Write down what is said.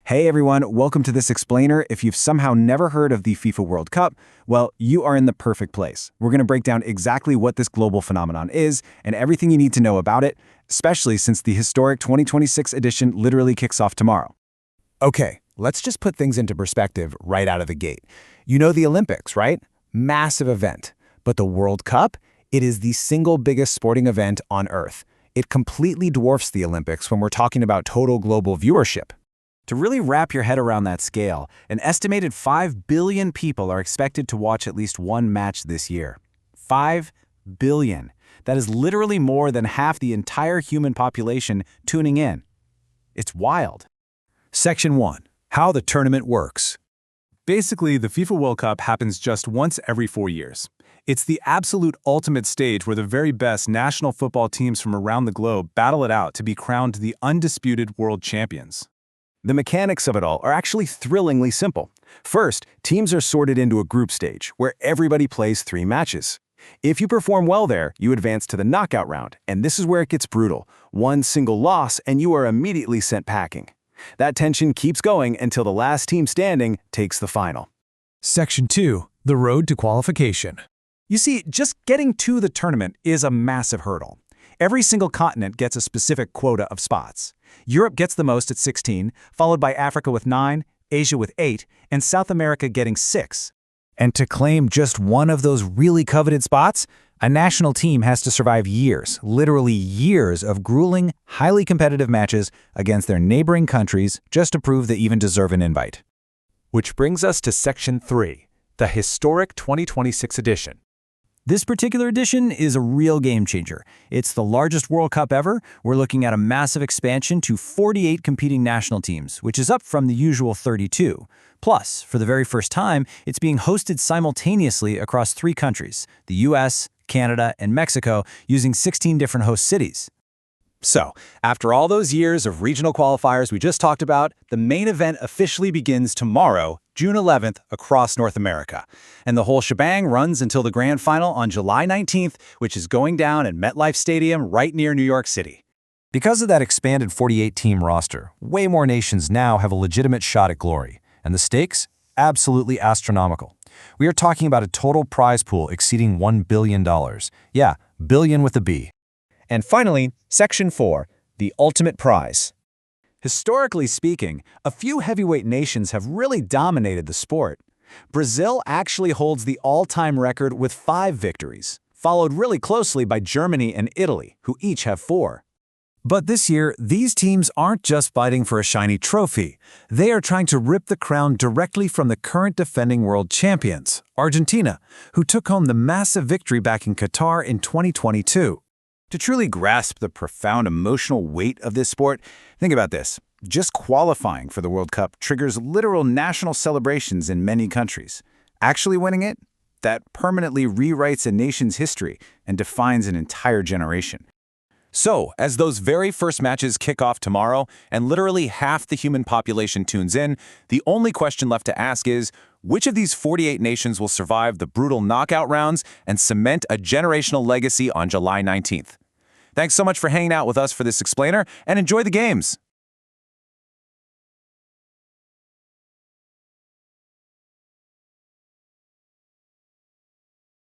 Hey everyone, welcome to this explainer. If you've somehow never heard of the FIFA World Cup, well, you are in the perfect place. We're going to break down exactly what this global phenomenon is and everything you need to know about it, especially since the historic 2026 edition literally kicks off tomorrow. Okay, let's just put things into perspective right out of the gate. You know the Olympics, right? Massive event. But the World Cup? It is the single biggest sporting event on Earth. It completely dwarfs the Olympics when we're talking about total global viewership. To really wrap your head around that scale, an estimated 5 billion people are expected to watch at least one match this year. 5 billion. That is literally more than half the entire human population tuning in. It's wild. Section 1. How the tournament works. Basically, the FIFA World Cup happens just once every 4 years. It's the absolute ultimate stage where the very best national football teams from around the globe battle it out to be crowned the undisputed world champions. The mechanics of it all are actually thrillingly simple. First, teams are sorted into a group stage, where everybody plays 3 matches. If you perform well there, you advance to the knockout round, and this is where it gets brutal. One single loss, and you are immediately sent packing. That tension keeps going until the last team standing takes the final. Section 2. The road to qualification. You see, just getting to the tournament is a massive hurdle. Every single continent gets a specific quota of spots. Europe gets the most at 16, followed by Africa with 9, Asia with 8, and South America getting 6. And to claim just one of those really coveted spots, a national team has to survive years, literally years of grueling, highly competitive matches against their neighboring countries just to prove they even deserve an invite. Which brings us to Section 3, the historic 2026 edition. This particular edition is a real game changer. It's the largest World Cup ever. We're looking at a massive expansion to 48 competing national teams, which is up from the usual 32. Plus, for the very first time, it's being hosted simultaneously across 3 countries, the US, Canada, and Mexico, using 16 different host cities. So, after all those years of regional qualifiers we just talked about, the main event officially begins tomorrow, June 11th, across North America. And the whole shebang runs until the grand final on July 19th, which is going down at MetLife Stadium right near New York City. Because of that expanded 48-team roster, way more nations now have a legitimate shot at glory. And the stakes? Absolutely astronomical. We are talking about a total prize pool exceeding $1 billion. Yeah, billion with a B. And finally, Section 4, the ultimate prize. Historically speaking, a few heavyweight nations have really dominated the sport. Brazil actually holds the all-time record with 5 victories, followed really closely by Germany and Italy, who each have 4. But this year, these teams aren't just fighting for a shiny trophy. They are trying to rip the crown directly from the current defending world champions, Argentina, who took home the massive victory back in Qatar in 2022. To truly grasp the profound emotional weight of this sport, think about this. Just qualifying for the World Cup triggers literal national celebrations in many countries. Actually winning it? That permanently rewrites a nation's history and defines an entire generation. So, as those very first matches kick off tomorrow, and literally half the human population tunes in, the only question left to ask is, which of these 48 nations will survive the brutal knockout rounds and cement a generational legacy on July 19th? Thanks so much for hanging out with us for this explainer, and enjoy the games!